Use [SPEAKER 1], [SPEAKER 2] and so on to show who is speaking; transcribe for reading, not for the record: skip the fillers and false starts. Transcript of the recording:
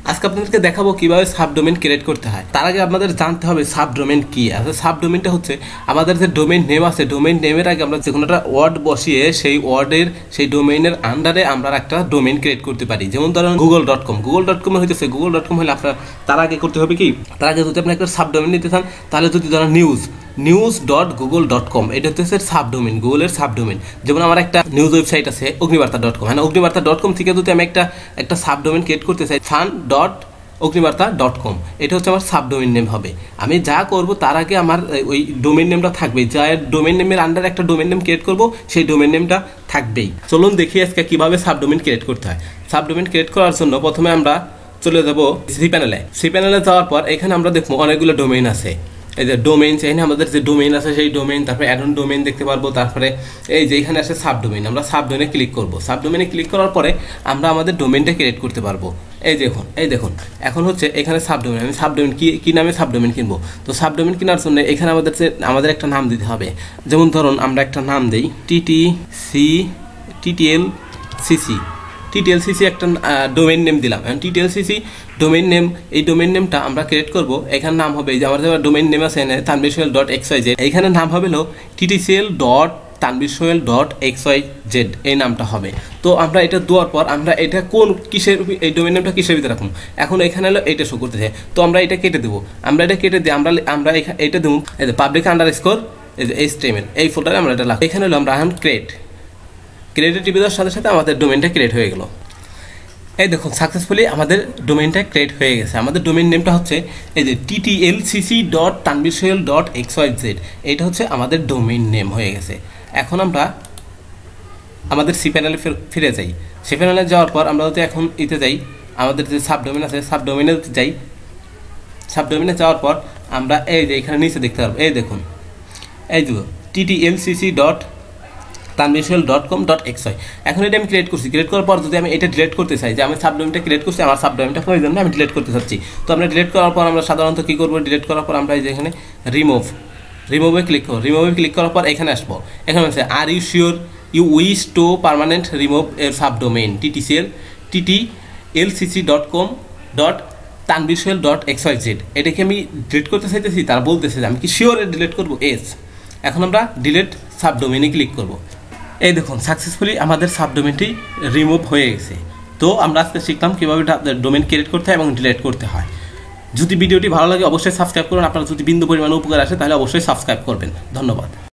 [SPEAKER 1] আজকে আপনাদেরকে দেখাবো কিভাবে সাবডোমেন ক্রিয়েট করতে হয়। তার আগে আপনাদের জানতে হবে সাবডোমেন কি। আসলে সাবডোমেনটা হচ্ছে আমাদের যে ডোমেইন নেম আছে, ডোমেইন নেমের আগে আমরা যে কোনো একটা ওয়ার্ড বসিয়ে সেই ওয়ার্ডের সেই ডোমেইনের আন্ডারে আমরা একটা ডোমেইন ক্রিয়েট করতে পারি। যেমন ধরুন google.com, google.com হইতেছে google.com হলে আপনার তার আগে করতে হবে কি, তার আগে যদি আপনি একটা সাবডোমেইন নিতে চান তাহলে যদি ধরেন news.google.com, এটা হচ্ছে সাবডোমেইন, গুগলের সাবডোমেইন। যেমন আমার একটা নিউজ ওয়েবসাইট আছে অগ্নিবার্তা.com, হ্যাঁ অগ্নিবার্তা.com থেকে যদি আমি একটা সাবডোমেইন ক্রিয়েট করতে চাই fan.ognibarta.com, এটা হচ্ছে আমার সাবডোমেইন নেম হবে। আমি যা করব তার আগে আমার ওই ডোমেইন নেমটা থাকবে, যা ডোমেইন নেমের আন্ডারে একটা ডোমেইন নেম ক্রিয়েট করব সেই ডোমেইন নেমটা থাকবেই। চলুন দেখি আজকে কিভাবে সাবডোমেইন ক্রিয়েট করতে হয়। সাবডোমেইন ক্রিয়েট করার জন্য প্রথমে আমরা চলে যাব সি প্যানেলে যাওয়ার পর এখানে আমরা দেখবো অনেকগুলো ডোমেইন আছে। এই যে ডোমেইন, এখানে আমাদের যে ডোমেইন আছে সেই ডোমেইন, তারপরে অ্যাড অন ডোমেইন দেখতে পারবো, তারপরে এই যে এখানে আছে সাবডোমেইন, আমরা সাবডোমেইনে ক্লিক করব। সাবডোমেইনে ক্লিক করার পরে আমরা আমাদের ডোমেইনটা ক্রিয়েট করতে পারবো। এই দেখুন এখন হচ্ছে এখানে সাবডোমেইন, আমি সাবডোমেইন কি নামে সাবডোমেইন কিনবো। তো সাবডোমেইন কেনার জন্য এখানে আমাদের একটা নাম দিতে হবে। যেমন ধরুন আমরা একটা নাম দেই টিটিএলসিসি একটা ডোমেইন নেম দিলাম। টিটিএলসিসি ডোমেইন নেম, এই ডোমেইন নেমটা আমরা ক্রিয়েট করব। এখানে নাম হবে যে আমাদের ডোমেইন নেম আছে tanbirsohail.xyz, এইখানে নাম হবে হলো ttcl.tanbirsohail.xyz, এই নামটা হবে। তো আমরা এটা দেওয়ার পর আমরা এটা কিসের এই ডোমেইন নেমটা কিসের ভিতরে রাখুন, এখন এখানে হলো এটা শো করতে চাই। তো আমরা এটা কেটে দেবো, আমরা এটা দেবো এই যে পাবলিক আন্ডারস্কোর HTML, এই ফোল্ডারে আমরা এটা রাখবো। এখানে হলো আমরা এখন ক্রিয়েটেড টিভির সাথে সাথে আমাদের ডোমেইনটা ক্রিয়েট হয়ে গেল। এই দেখুন সাকসেসফুলি আমাদের ডোমেইনটা ক্রিয়েট হয়ে গেছে। আমাদের ডোমেইন নেমটা হচ্ছে এই যে ttLCC.tanbirsohail.xyz, এটা হচ্ছে আমাদের ডোমেইন নেম হয়ে গেছে। এখন আমরা আমাদের সি প্যানেলে ফিরে যাই। সি প্যানেলে যাওয়ার পর আমরা যদি এখন যাই, আমাদের যে সাবডোমেইন আছে সাবডোমেইনে যাই। সাবডোমেইনে যাওয়ার পর আমরা এই যে এখানে নিচে দেখতে পারবো, এই দেখুন এই যে ttLCC.tanbirsohail.com.xy, এখন এটা আমি ক্রিয়েট করছি। ক্রিয়েট করার পর যদি আমি এটা ডিলিট করতে চাই, যে আমি সাবডোমেইনটা ক্রিয়েট করছি, আমার সাবডোমেইনটা প্রয়োজন না, আমি ডিলিট করতে চাচ্ছি। তো আমরা ডিলিট করার পর আমরা সাধারণত কী করবো, ডিলিট করার পর আমরা এই যে এখানে রিমুভে ক্লিক করবো। রিমুভে ক্লিক করার পর এখানে আসবো, এখানে আছে are you sure you wish to permanent remove এর সাবডোমেইন ttLCC.com.tanbirsohail.xyz, এটাকে আমি ডিলিট করতে চাইতেছি। তারা বলতেছে যে আমি কি শিওরে ডিলিট করবো, এস। এখন আমরা ডিলিট সাবডোমেইনে ক্লিক করবো। এই দেখুন সাকসেসফুলি আমাদের সাবডোমেইনটি রিমুভ হয়ে গেছে। তো আমরা আজকে শিখলাম কীভাবে ডোমেইন ক্রিয়েট করতে হয় এবং ডিলিট করতে হয়। যদি ভিডিওটি ভালো লাগে অবশ্যই সাবস্ক্রাইব করুন। আপনারা যদি বিন্দু পরিমাণে উপকার আসে তাহলে অবশ্যই সাবস্ক্রাইব করবেন। ধন্যবাদ।